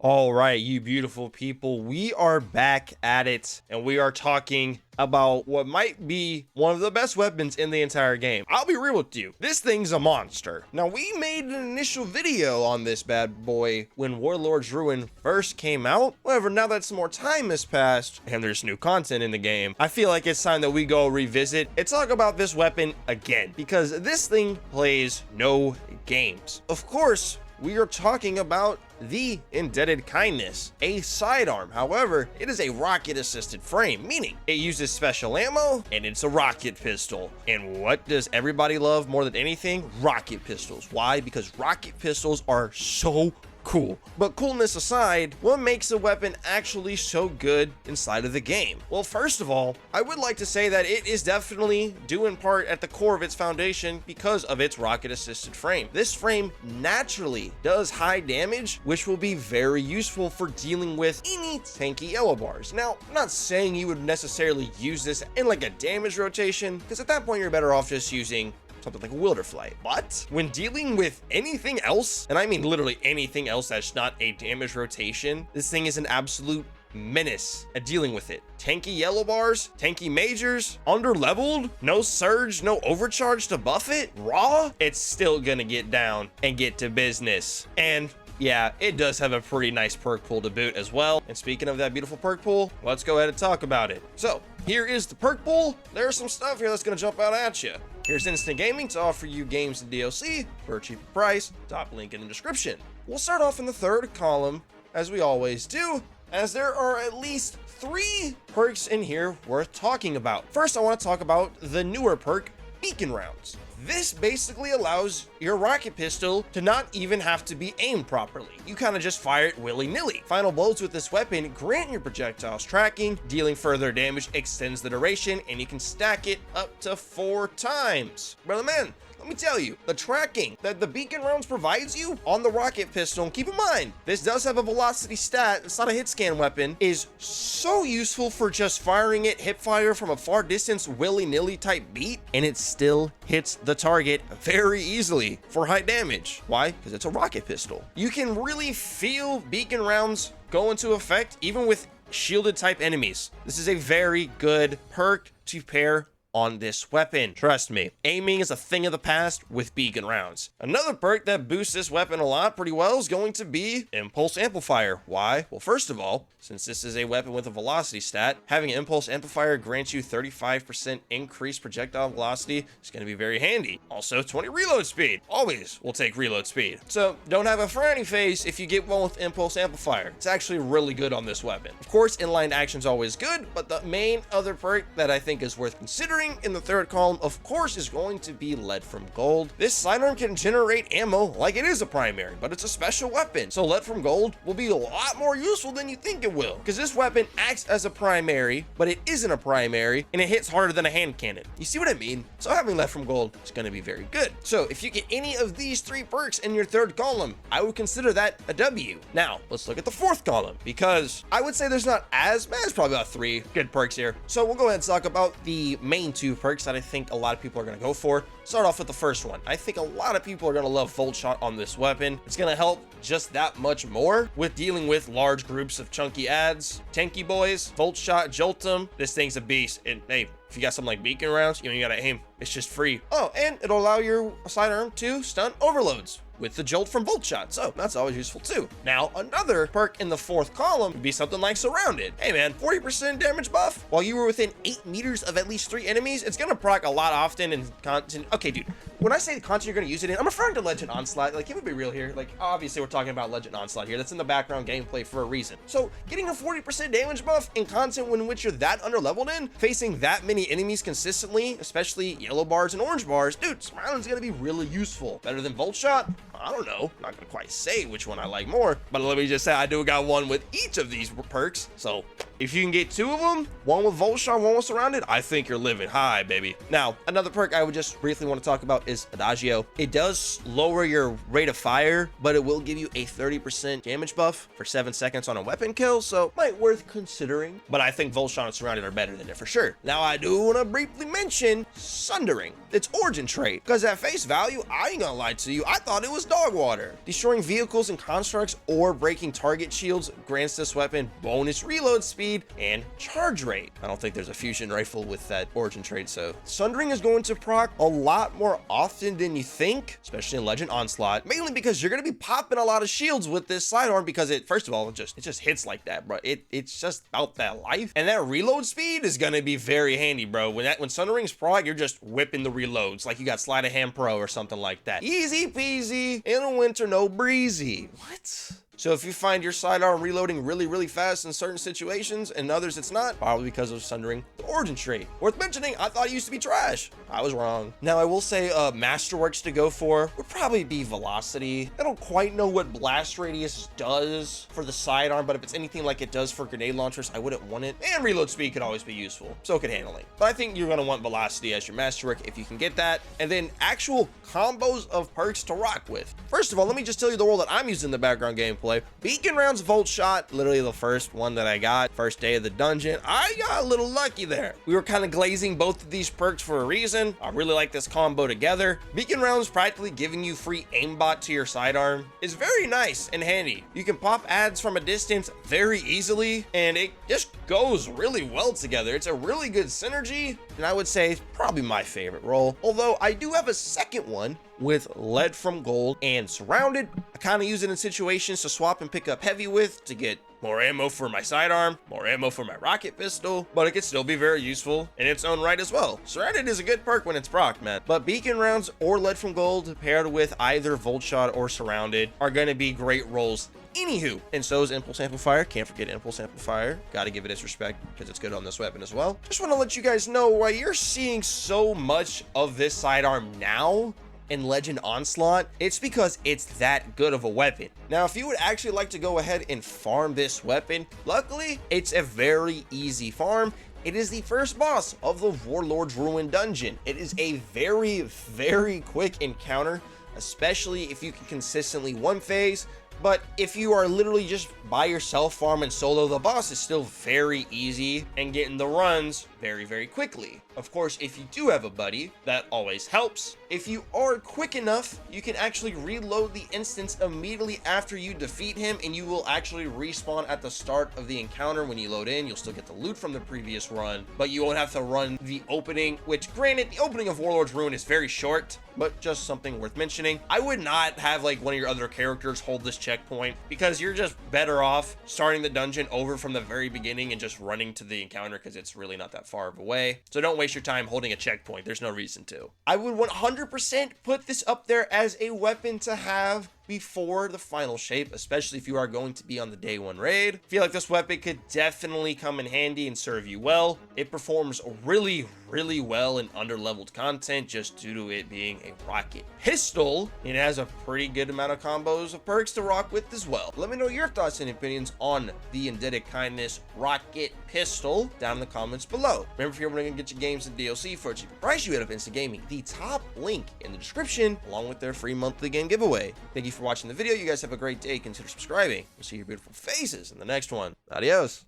All right, you beautiful people, we are back at it, and we are talking about what might be one of the best weapons in the entire game. I'll be real with you, this thing's a monster. Now, we made an initial video on this bad boy when Warlord's Ruin first came out. However, now that some more time has passed and there's new content in the game, I feel like it's time that we go revisit and talk about this weapon again, because this thing plays no games. Of course, we are talking about the Indebted Kindess, a sidearm. However, it is a rocket-assisted frame, meaning it uses special ammo and it's a rocket pistol. And what does everybody love more than anything? Rocket pistols. Why? Because rocket pistols are so cool. But coolness aside, what makes a weapon actually so good inside of the game? Well, first of all, I would like to say that it is definitely due in part at the core of its foundation because of its rocket assisted frame. This frame naturally does high damage, which will be very useful for dealing with any tanky yellow bars. Now, I'm not saying you would necessarily use this in like a damage rotation, because at that point you're better off just using something like a Wilderflight. But when dealing with anything else, and I mean literally anything else that's not a damage rotation, this thing is an absolute menace at dealing with it. Tanky yellow bars, tanky majors, under leveled, no surge, no overcharge to buff it, raw, it's still gonna get down and get to business. And yeah, it does have a pretty nice perk pool to boot as well. And speaking of that beautiful perk pool, let's go ahead and talk about it. So here is the perk pool. There's some stuff here that's gonna jump out at you. Here's Instant Gaming to offer you games and DLC for a cheaper price. Top link in the description. We'll start off in the third column, as we always do, as there are at least 3 perks in here worth talking about. First, I want to talk about the newer perk, Beacon Rounds. This basically allows your rocket pistol to not even have to be aimed properly. You kind of just fire it willy-nilly. Final blows with this weapon grant your projectiles tracking, dealing further damage extends the duration, and you can stack it up to 4 times. Brother man, let me tell you, the tracking that the Beacon Rounds provides you on the rocket pistol, and keep in mind, this does have a velocity stat, it's not a hit scan weapon, is so useful for just firing it hip fire from a far distance willy-nilly type beat, and it still hits the target very easily for high damage. Why? Because it's a rocket pistol. You can really feel Beacon Rounds go into effect even with shielded type enemies. This is a very good perk to pair on this weapon. Trust me, aiming is a thing of the past with Beacon Rounds. Another perk that boosts this weapon a lot pretty well is going to be Impulse Amplifier. Why? Well, first of all, since this is a weapon with a velocity stat, having an Impulse Amplifier grants you 35% increased projectile velocity is going to be very handy. Also, 20 reload speed. Always will take reload speed. So don't have a frowny face if you get one with Impulse Amplifier. It's actually really good on this weapon. Of course, inline action is always good, but the main other perk that I think is worth considering in the third column, of course, is going to be Lead from Gold. This sidearm can generate ammo like it is a primary, but it's a special weapon. So Lead from Gold will be a lot more useful than you think it will, because this weapon acts as a primary, but it isn't a primary, and it hits harder than a hand cannon. You see what I mean? So having Lead from Gold is going to be very good. So if you get any of these 3 perks in your third column, I would consider that a W. Now, let's look at the fourth column, because I would say there's not as bad. There's probably about 3 good perks here. So we'll go ahead and talk about the main 2 perks that I think a lot of people are going to go for. Start off with the first one. I think a lot of people are going to love Volt Shot on this weapon. It's going to help just that much more with dealing with large groups of chunky ads. Tanky boys, Volt Shot, Jolt 'em. This thing's a beast. And hey, if you got something like Beacon Rounds, you gotta aim. It's just free. Oh, and it'll allow your sidearm to stun overloads with the jolt from Volt Shot, so that's always useful too. Now, another perk in the fourth column would be something like Surrounded. Hey man, 40% damage buff while you were within 8 meters of at least 3 enemies. It's gonna proc a lot often in content. Okay, dude, when I say the content you're gonna use it in, I'm referring to Legend Onslaught. Like, can we be real here? Like, obviously we're talking about Legend Onslaught here. That's in the background gameplay for a reason. So getting a 40% damage buff in content in which you're that underleveled in, facing that many enemies consistently, especially yellow bars and orange bars, dude, Surrounded's gonna be really useful. Better than Volt Shot? I don't know. I'm not gonna quite say which one I like more, but let me just say I do got one with each of these perks, so If you can get 2 of them, one with Volt Shot, one with Surrounded, I think you're living high, baby. Now, another perk I would just briefly want to talk about is Adagio. It does lower your rate of fire, but it will give you a 30% damage buff for 7 seconds on a weapon kill, so might worth considering. But I think Volt Shot and Surrounded are better than it for sure. Now, I do want to briefly mention Sundering, its origin trait, because at face value, I ain't gonna lie to you, I thought it was dog water. Destroying vehicles and constructs or breaking target shields grants this weapon bonus reload speed and charge rate. I don't think there's a fusion rifle with that origin trait, so Sundering is going to proc a lot more often than you think, especially in Legend Onslaught, mainly because you're gonna be popping a lot of shields with this sidearm because it, first of all, it just hits like that, bro. It's just about that life, and that reload speed is gonna be very handy, bro. When Sundering's proc, you're just whipping the reloads like you got Sleight of Hand Pro or something like that. Easy peasy in a winter, no breezy. What? So if you find your sidearm reloading really fast in certain situations and others it's not, probably because of Sundering the origin trait. Worth mentioning, I thought it used to be trash. I was wrong. Now I will say masterworks to go for would probably be velocity. I don't quite know what blast radius does for the sidearm, but if it's anything like it does for grenade launchers, I wouldn't want it. And reload speed could always be useful. So could handling. But I think you're gonna want velocity as your masterwork if you can get that. And then actual combos of perks to rock with. First of all, let me just tell you the role that I'm using in the background gameplay. Beacon rounds, Volt Shot, literally the first one that I got, first day of the dungeon. I got a little lucky there. We were kind of glazing both of these perks for a reason. I really like this combo together. Beacon rounds practically giving you free aimbot to your sidearm is very nice and handy. You can pop ads from a distance very easily, and it just goes really well together. It's a really good synergy, and I would say it's probably my favorite role. Although I do have a second one with Lead from Gold and Surrounded. I kind of use it in situations to swap and pick up heavy with to get more ammo for my sidearm, more ammo for my rocket pistol, but it can still be very useful in its own right as well. Surrounded is a good perk when it's proc, man. But Beacon rounds or Lead from Gold paired with either Volt Shot or Surrounded are going to be great roles. Anywho, and so is Impulse Amplifier. Can't forget Impulse Amplifier. Gotta give it its respect because it's good on this weapon as well. Just want to let you guys know why you're seeing so much of this sidearm now in Legend Onslaught, it's because it's that good of a weapon. Now, if you would actually like to go ahead and farm this weapon, luckily, it's a very easy farm. It is the first boss of the Warlord's Ruin dungeon. It is a very quick encounter, especially if you can consistently one phase. But if you are literally just by yourself farming solo, the boss is still very easy and getting the runs very quickly. Of course, if you do have a buddy, that always helps. If you are quick enough, you can actually reload the instance immediately after you defeat him, and you will actually respawn at the start of the encounter. When you load in, you'll still get the loot from the previous run, but you won't have to run the opening, which granted, the opening of Warlord's Ruin is very short, but just something worth mentioning. I would not have like one of your other characters hold this checkpoint because you're just better off starting the dungeon over from the very beginning and just running to the encounter because it's really not that far of a way. So don't waste your time holding a checkpoint. There's no reason to. I would 100% put this up there as a weapon to have before the final shape, especially if you are going to be on the day one raid. I feel like this weapon could definitely come in handy and serve you well. It performs really well in under-leveled content just due to it being a rocket pistol. It has a pretty good amount of combos of perks to rock with as well. Let me know your thoughts and opinions on the Indebted Kindness rocket pistol down in the comments below. Remember, if you're going to get your games and DLC for a cheaper price, you head up Instant Gaming, the top link in the description, along with their free monthly game giveaway. Thank you for watching the video. You guys have a great day. Consider subscribing. We'll see your beautiful faces in the next one. Adios.